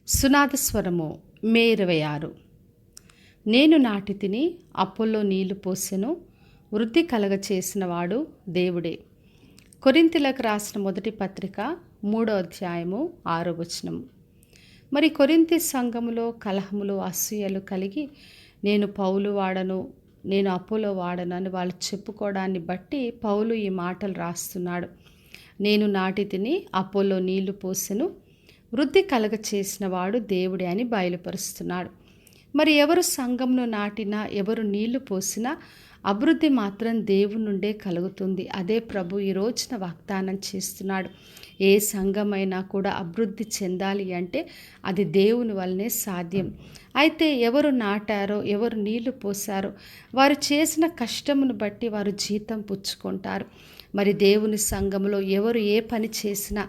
సునాదస్వరము మే 26. నేను నాటి తిని అప్పుల్లో నీళ్లు పోసెను, వృద్ధి కలగచేసిన వాడు దేవుడే. కొరింథీలకు రాసిన మొదటి పత్రిక 3వ అధ్యాయము 6వ వచనము. మరి కొరింథీ సంఘములో కలహములు అసూయలు కలిగి నేను పౌలు వాడను, నేను అపోలో వాడను అని వాళ్ళు చెప్పుకోవడాన్ని బట్టి పౌలు ఈ మాటలు రాస్తున్నాడు. నేను నాటి తిని అపోలో నీళ్లు పోసెను, వృద్ధి కలగచేసిన వాడు దేవుడే అని బయలుపరుస్తున్నాడు. మరి ఎవరు సంఘంను నాటినా, ఎవరు నీళ్లు పోసినా అభివృద్ధి మాత్రం దేవుని నుండే కలుగుతుంది. అదే ప్రభు ఈ రోజున వాగ్దానం చేస్తున్నాడు. ఏ సంఘమైనా కూడా అభివృద్ధి చెందాలి అంటే అది దేవుని వల్లనే సాధ్యం. అయితే ఎవరు నాటారో, ఎవరు నీళ్లు పోసారో వారు చేసిన కష్టమును బట్టి వారు జీతం పుచ్చుకుంటారు. మరి దేవుని సంఘములో ఎవరు ఏ పని చేసినా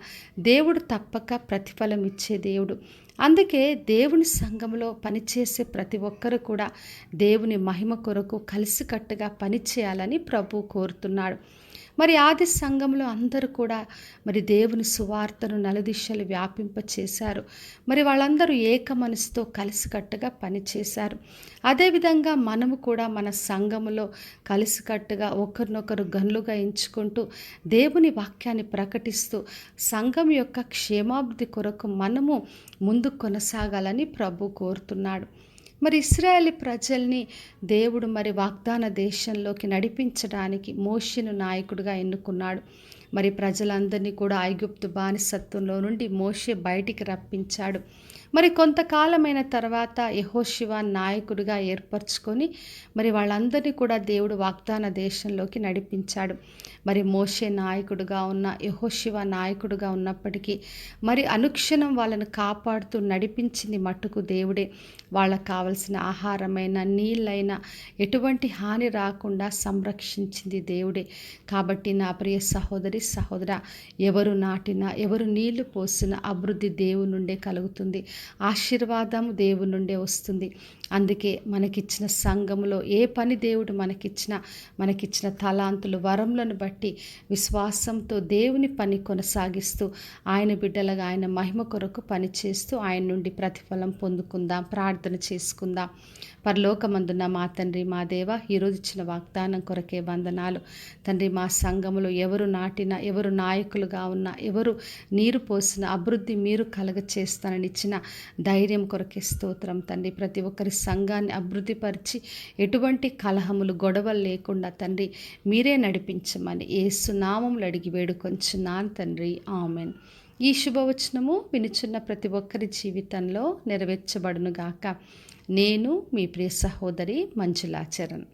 దేవుడు తప్పక ప్రతిఫలం ఇచ్చే దేవుడు. అందుకే దేవుని సంఘంలో పనిచేసే ప్రతి ఒక్కరు కూడా దేవుని మహిమ కొరకు కలిసికట్టుగా పనిచేయాలని ప్రభు కోరుతున్నాడు. మరి ఆది సంఘంలో అందరూ కూడా మరి దేవుని సువార్తను నలుదిశలు వ్యాపింపచేశారు. మరి వాళ్ళందరూ ఏక మనసుతో కలిసికట్టుగా పనిచేశారు. అదేవిధంగా మనము కూడా మన సంఘములో కలిసికట్టుగా ఒకరినొకరు గనులుగా ఎంచుకుంటూ దేవుని వాక్యాన్ని ప్రకటిస్తూ సంఘం యొక్క క్షేమాభివృద్ధి కొరకు మనము ముందు కొనసాగాలని ప్రభు కోరుతున్నాడు. మరి ఇశ్రాయేలు ప్రజల్ని దేవుడు మరి వాగ్దాన దేశంలోకి నడిపించడానికి మోషేను నాయకుడిగా ఎన్నుకున్నాడు. మరి ప్రజలందరినీ కూడా ఐగుప్తు బానిసత్వంలో నుండి మోషే బయటికి రప్పించాడు. మరి కొంతకాలమైన తర్వాత యెహోషువ నాయకుడిగా ఏర్పరచుకొని మరి వాళ్ళందరినీ కూడా దేవుడు వాగ్దాన దేశంలోకి నడిపించాడు. మరి మోషే నాయకుడిగా ఉన్న, యెహోషువ నాయకుడిగా ఉన్నప్పటికీ మరి అనుక్షణం వాళ్ళను కాపాడుతూ నడిపించింది మట్టుకు దేవుడే. వాళ్ళకు కావలసిన ఆహారమైన, నీళ్ళైనా ఎటువంటి హాని రాకుండా సంరక్షించింది దేవుడే. కాబట్టి నా ప్రియ సహోదరి సహోదరా, ఎవరు నాటినా, ఎవరు నీళ్లు పోసినా అభివృద్ధి దేవుని నుండే కలుగుతుంది. ఆశీర్వాదం దేవుని నుండే వస్తుంది. అందుకే మనకిచ్చిన సంఘములో ఏ పని దేవుడు మనకిచ్చిన తలాంతులు, వరములను బట్టి విశ్వాసంతో దేవుని పని కొనసాగిస్తూ ఆయన బిడ్డలుగా ఆయన మహిమ కొరకు పనిచేస్తూ ఆయన నుండి ప్రతిఫలం పొందుకుందాం. ప్రార్థన చేసుకుందాం. పరలోకమందున్న మా తండ్రి, మా దేవ, ఈరోజు ఇచ్చిన వాగ్దానం కొరకే వందనాలు తండ్రి. మా సంఘములో ఎవరు నాటినా, ఎవరు నాయకులుగా ఉన్నా, ఎవరు నీరు పోసిన అభివృద్ధి మీరు కలగచేస్తానని ఇచ్చిన ధైర్యం కొరకే స్తోత్రం తండ్రి. ప్రతి ఒక్కరి సంఘాన్ని అభివృద్ధిపరిచి ఎటువంటి కలహములు, గొడవలు లేకుండా తండ్రి మీరే నడిపించమని యేసు నామములో అడిగి వేడుకొంచున్నాను తండ్రి. ఆమెన్. ఈ శుభవచనము వినుచున్న ప్రతి ఒక్కరి జీవితంలో నెరవేర్చబడునుగాక. నేను మీ ప్రియ సహోదరి మంజులా చరణ్.